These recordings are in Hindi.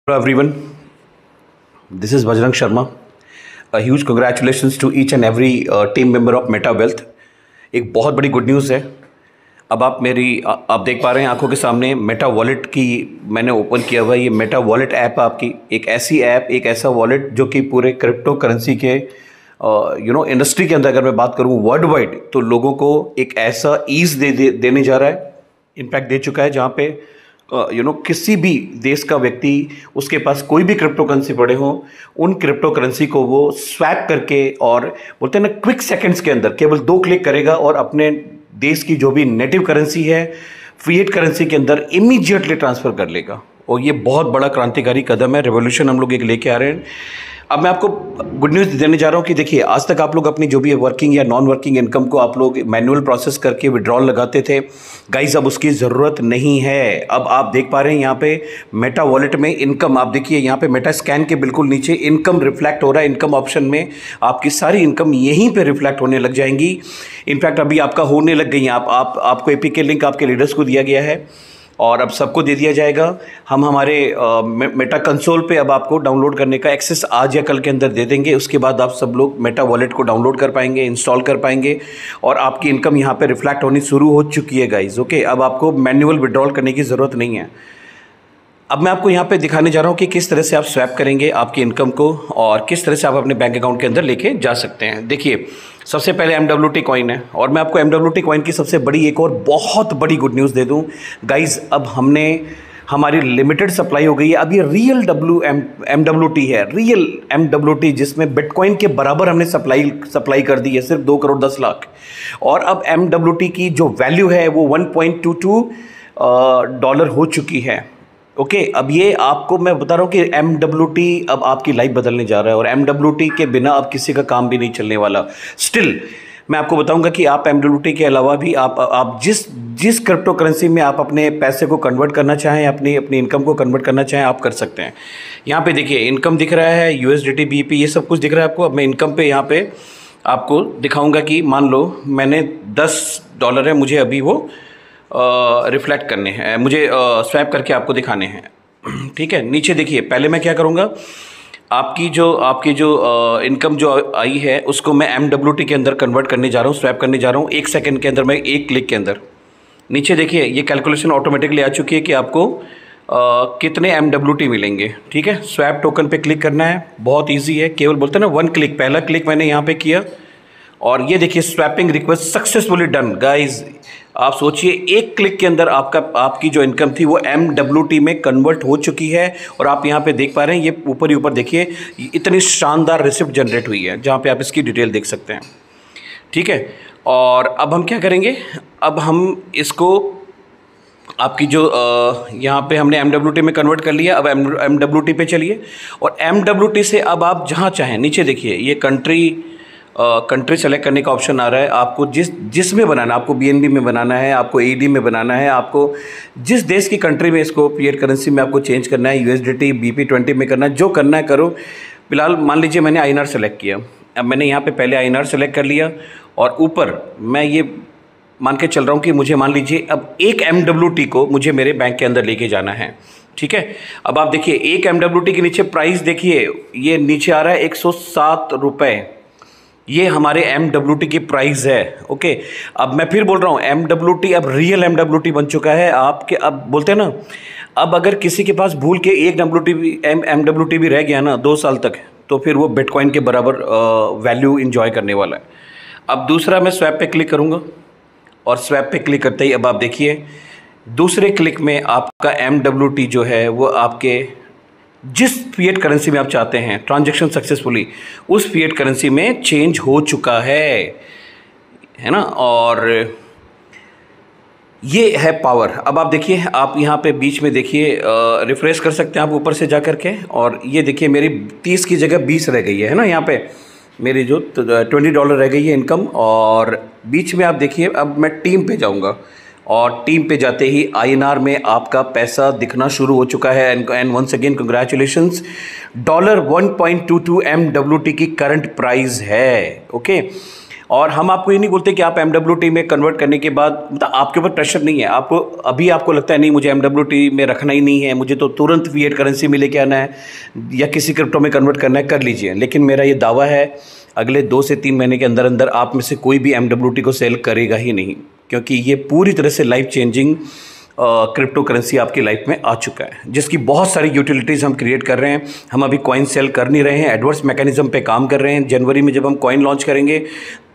Hello everyone, this is Bajrang Sharma. A huge congratulations to each and every team member of Meta Wealth. एक बहुत बड़ी गुड न्यूज़ है। अब आप देख पा रहे हैं आंखों के सामने मेटा वॉलेट की मैंने ओपन किया हुआ है। ये मेटा वॉलेट ऐप आपकी एक ऐसी ऐप, एक ऐसा वॉलेट जो कि पूरे क्रिप्टो करेंसी के इंडस्ट्री के अंदर अगर मैं बात करूँ वर्ल्ड वाइड, तो लोगों को एक ऐसा ईज देने जा रहा है, इम्पैक्ट दे चुका है, जहाँ पे किसी भी देश का व्यक्ति उसके पास कोई भी क्रिप्टो करेंसी पड़े हो, उन क्रिप्टो करेंसी को वो स्वैप करके और बोलते हैं ना क्विक सेकंड्स के अंदर केवल 2 क्लिक करेगा और अपने देश की जो भी नेटिव करेंसी है फिएट करेंसी के अंदर इमीडिएटली ट्रांसफर कर लेगा। और ये बहुत बड़ा क्रांतिकारी कदम है, रेवोल्यूशन हम लोग एक लेके आ रहे हैं। अब मैं आपको गुड न्यूज़ देने जा रहा हूँ कि देखिए, आज तक आप लोग अपनी जो भी वर्किंग या नॉन वर्किंग इनकम को आप लोग मैनुअल प्रोसेस करके विड्रॉल लगाते थे। गाइज अब उसकी ज़रूरत नहीं है। अब आप देख पा रहे हैं यहाँ पे मेटा वॉलेट में इनकम, आप देखिए यहाँ पे मेटा स्कैन के बिल्कुल नीचे इनकम रिफ्लेक्ट हो रहा है। इनकम ऑप्शन में आपकी सारी इनकम यहीं पे रिफ्लेक्ट होने लग जाएंगी। इनफैक्ट अभी आपका होने लग गई है। आपको एपीके लिंक आपके लीडर्स को दिया गया है और अब सबको दे दिया जाएगा। हम हमारे मेटा कंसोल पे अब आपको डाउनलोड करने का एक्सेस आज या कल के अंदर दे देंगे। उसके बाद आप सब लोग मेटा वॉलेट को डाउनलोड कर पाएंगे, इंस्टॉल कर पाएंगे और आपकी इनकम यहाँ पे रिफ्लेक्ट होनी शुरू हो चुकी है गाइज। ओके, अब आपको मैन्युअल विड्रॉल करने की ज़रूरत नहीं है। अब मैं आपको यहाँ पे दिखाने जा रहा हूँ कि किस तरह से आप स्वैप करेंगे आपकी इनकम को और किस तरह से आप अपने बैंक अकाउंट के अंदर लेके जा सकते हैं। देखिए, सबसे पहले MWT कॉइन है और मैं आपको MWT कॉइन की सबसे बड़ी एक और बहुत बड़ी गुड न्यूज़ दे दूँ गाइज। अब हमारी लिमिटेड सप्लाई हो गई है। अब ये रियल MWT है, रियल MWT, जिसमें बिटकॉइन के बराबर हमने सप्लाई कर दी है, सिर्फ 2 करोड़ 10 लाख। और अब MWT की जो वैल्यू है वो $1.22 हो चुकी है। ओके, अब ये आपको मैं बता रहा हूँ कि MWT अब आपकी लाइफ बदलने जा रहा है और MWT के बिना अब किसी का काम भी नहीं चलने वाला। स्टिल मैं आपको बताऊंगा कि आप MWT के अलावा भी आप जिस क्रिप्टो करेंसी में आप अपने पैसे को कन्वर्ट करना चाहें, अपनी इनकम को कन्वर्ट करना चाहें, आप कर सकते हैं। यहाँ पे देखिए इनकम दिख रहा है, USDT BP ये सब कुछ दिख रहा है आपको। अब मैं इनकम पे यहाँ पे आपको दिखाऊंगा कि मान लो मैंने $10 है, मुझे अभी वो रिफ्लेक्ट करने हैं, मुझे स्वैप करके आपको दिखाने हैं। ठीक है, नीचे देखिए, पहले मैं क्या करूँगा, आपकी जो इनकम जो आई है उसको मैं MWT के अंदर कन्वर्ट करने जा रहा हूँ, स्वैप करने जा रहा हूँ 1 सेकंड के अंदर, मैं 1 क्लिक के अंदर। नीचे देखिए ये कैलकुलेशन ऑटोमेटिकली आ चुकी है कि आपको कितने MWT मिलेंगे। ठीक है, स्वैप टोकन पे क्लिक करना है, बहुत ईजी है, केवल बोलते हैं ना 1 क्लिक। पहला क्लिक मैंने यहाँ पे किया और ये देखिए swapping request successfully done. Guys आप सोचिए 1 क्लिक के अंदर आपकी जो इनकम थी वो MWT में कन्वर्ट हो चुकी है। और आप यहाँ पे देख पा रहे हैं, ये ऊपर ही ऊपर देखिए इतनी शानदार रिसिप्ट जनरेट हुई है, जहाँ पे आप इसकी डिटेल देख सकते हैं। ठीक है, और अब हम क्या करेंगे, अब हम इसको आपकी जो यहाँ पे हमने MWT में कन्वर्ट कर लिया। अब MWT पे चलिए और MWT से अब आप जहाँ चाहें, नीचे देखिए ये कंट्री सेलेक्ट करने का ऑप्शन आ रहा है। आपको जिसमें बनाना, आपको BNB में बनाना है, आपको AED में बनाना है, आपको जिस देश की कंट्री में इसको फिएट करेंसी में आपको चेंज करना है, USDT BP20 में करना है, जो करना है करो। फिलहाल मान लीजिए मैंने INR सेलेक्ट किया। अब मैंने यहाँ पे पहले INR सेलेक्ट कर लिया और ऊपर मैं ये मान के चल रहा हूँ कि मुझे मान लीजिए अब 1 MWT को मुझे मेरे बैंक के अंदर लेके जाना है। ठीक है, अब आप देखिए 1 MWT के नीचे प्राइस देखिए, ये नीचे आ रहा है 107 रुपये। ये हमारे MWT की प्राइस है। ओके, अब मैं फिर बोल रहा हूँ MWT अब रियल MWT बन चुका है आपके। अब बोलते हैं ना, अब अगर किसी के पास भूल के 1 MWT भी रह गया ना 2 साल तक, तो फिर वो बिटकॉइन के बराबर वैल्यू इंजॉय करने वाला है। अब दूसरा मैं स्वैप पे क्लिक करूँगा और स्वैप पे क्लिक करते ही अब आप देखिए दूसरे क्लिक में आपका MWT जो है वो आपके जिस फिएट करेंसी में आप चाहते हैं ट्रांजैक्शन सक्सेसफुली, उस फिएट करेंसी में चेंज हो चुका है ना। और ये है पावर। अब आप देखिए, आप यहाँ पे बीच में देखिए रिफ्रेश कर सकते हैं आप ऊपर से जा कर के, और ये देखिए मेरी 30 की जगह 20 रह गई है ना। यहाँ पे मेरी जो $20 रह गई है इनकम। और बीच में आप देखिए अब मैं टीम पे जाऊँगा और टीम पे जाते ही INR में आपका पैसा दिखना शुरू हो चुका है। And once again congratulations, $1.22 MWT की करंट प्राइस है। ओके, और हम आपको ये नहीं बोलते कि आप MWT में कन्वर्ट करने के बाद, मतलब आपके ऊपर प्रेशर नहीं है, आपको अभी आपको लगता है नहीं मुझे MWT में रखना ही नहीं है, मुझे तो तुरंत फिएट करेंसी में लेके आना है या किसी क्रिप्टो में कन्वर्ट करना है, कर लीजिए। लेकिन मेरा ये दावा है अगले 2 से 3 महीने के अंदर अंदर आप में से कोई भी MWT को सेल करेगा ही नहीं, क्योंकि ये पूरी तरह से लाइफ चेंजिंग क्रिप्टो करेंसी आपकी लाइफ में आ चुका है, जिसकी बहुत सारी यूटिलिटीज़ हम क्रिएट कर रहे हैं। हम अभी कॉइन सेल कर नहीं रहे हैं, एडवर्स मैकेनिज्म पे काम कर रहे हैं। जनवरी में जब हम कॉइन लॉन्च करेंगे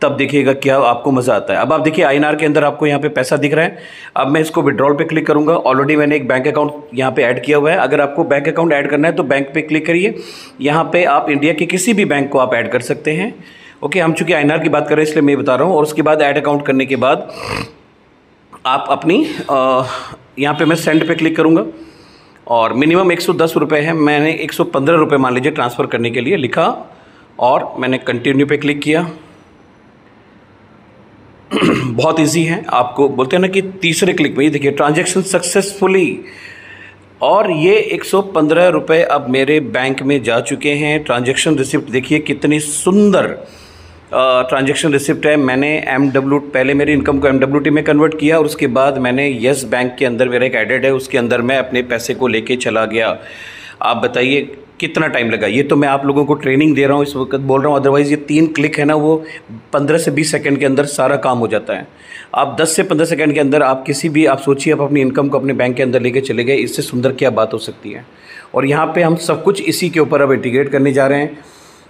तब देखिएगा क्या आपको मज़ा आता है। अब आप देखिए INR के अंदर आपको यहाँ पे पैसा दिख रहा है। अब मैं इसको विड्रॉल पे क्लिक करूँगा। ऑलरेडी मैंने एक बैंक अकाउंट यहाँ पे ऐड किया हुआ है। अगर आपको बैंक अकाउंट ऐड करना है तो बैंक पे क्लिक करिए। यहाँ पे आप इंडिया के किसी भी बैंक को आप ऐड कर सकते हैं। ओके, हम चूँकि INR की बात कर रहे हैं इसलिए मैं बता रहा हूँ। और उसके बाद ऐड अकाउंट करने के बाद आप अपनी यहाँ पे मैं सेंड पे क्लिक करूँगा और मिनिमम 110 रुपये है, मैंने 115 रुपये मान लीजिए ट्रांसफ़र करने के लिए लिखा और मैंने कंटिन्यू पे क्लिक किया। बहुत इजी है, आपको बोलते हैं ना कि तीसरे क्लिक में ये देखिए ट्रांजैक्शन सक्सेसफुली, और ये 115 रुपये अब मेरे बैंक में जा चुके हैं। ट्रांजैक्शन रिसिप्ट देखिए कितनी सुंदर ट्रांजैक्शन रिसिप्ट है। मैंने पहले मेरी इनकम को MWT में कन्वर्ट किया और उसके बाद मैंने येस बैंक के अंदर मेरा एक एडेड है, उसके अंदर मैं अपने पैसे को लेके चला गया। आप बताइए कितना टाइम लगा। ये तो मैं आप लोगों को ट्रेनिंग दे रहा हूँ, इस वक्त बोल रहा हूँ, अदरवाइज़ ये 3 क्लिक है ना, वो 15 से 20 सेकंड के अंदर सारा काम हो जाता है। आप 10 से 15 सेकंड के अंदर आप किसी भी, आप सोचिए आप अपनी इनकम को अपने बैंक के अंदर लेके चले गए, इससे सुंदर क्या बात हो सकती है। और यहाँ पे हम सब कुछ इसी के ऊपर अब इंटीग्रेट करने जा रहे हैं।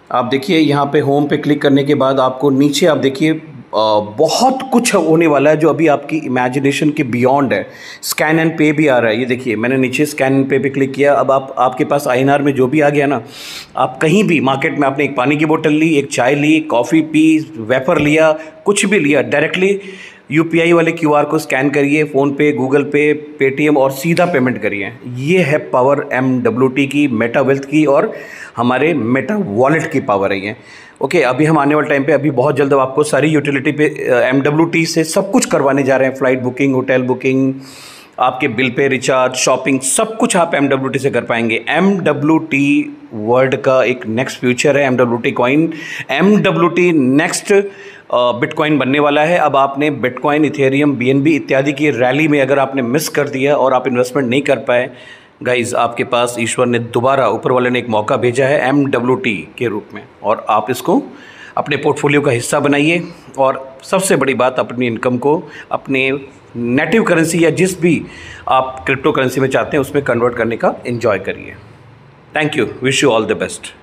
आप देखिए यहाँ पे होम पे क्लिक करने के बाद आपको नीचे आप देखिए बहुत कुछ होने वाला है जो अभी आपकी इमेजिनेशन के बियॉन्ड है। स्कैन एंड पे भी आ रहा है, ये देखिए मैंने नीचे स्कैन एंड पे क्लिक किया। अब आपके पास INR में जो भी आ गया ना, आप कहीं भी मार्केट में आपने एक पानी की बोतल ली, एक चाय ली, कॉफ़ी पी, वेफर लिया, कुछ भी लिया, डायरेक्टली UPI वाले QR को स्कैन करिए, फ़ोनपे, गूगल पे, पेटीएम और सीधा पेमेंट करिए। ये है पावर MWT की, मेटा वेल्थ की और हमारे मेटा वॉलेट की पावर है ये। ओके, अभी हम आने वाले टाइम पे अभी बहुत जल्द आपको सारी यूटिलिटी पे MWT से सब कुछ करवाने जा रहे हैं। फ़्लाइट बुकिंग, होटल बुकिंग, आपके बिल पे रिचार्ज, शॉपिंग, सब कुछ आप MWT से कर पाएंगे। MWT वर्ल्ड का एक नेक्स्ट फ्यूचर है। MWT coin, MWT next bitcoin बनने वाला है। अब आपने बिटकॉइन, इथेरियम, BNB इत्यादि की रैली में अगर आपने मिस कर दिया और आप इन्वेस्टमेंट नहीं कर पाए, गाइज़ आपके पास ईश्वर ने दोबारा, ऊपर वाले ने एक मौका भेजा है MWT के रूप में, और आप इसको अपने पोर्टफोलियो का हिस्सा बनाइए। और सबसे बड़ी बात, अपनी इनकम को अपने नेटिव करेंसी या जिस भी आप क्रिप्टो करेंसी में चाहते हैं उसमें कन्वर्ट करने का एंजॉय करिए। Thank you, wish you all the best.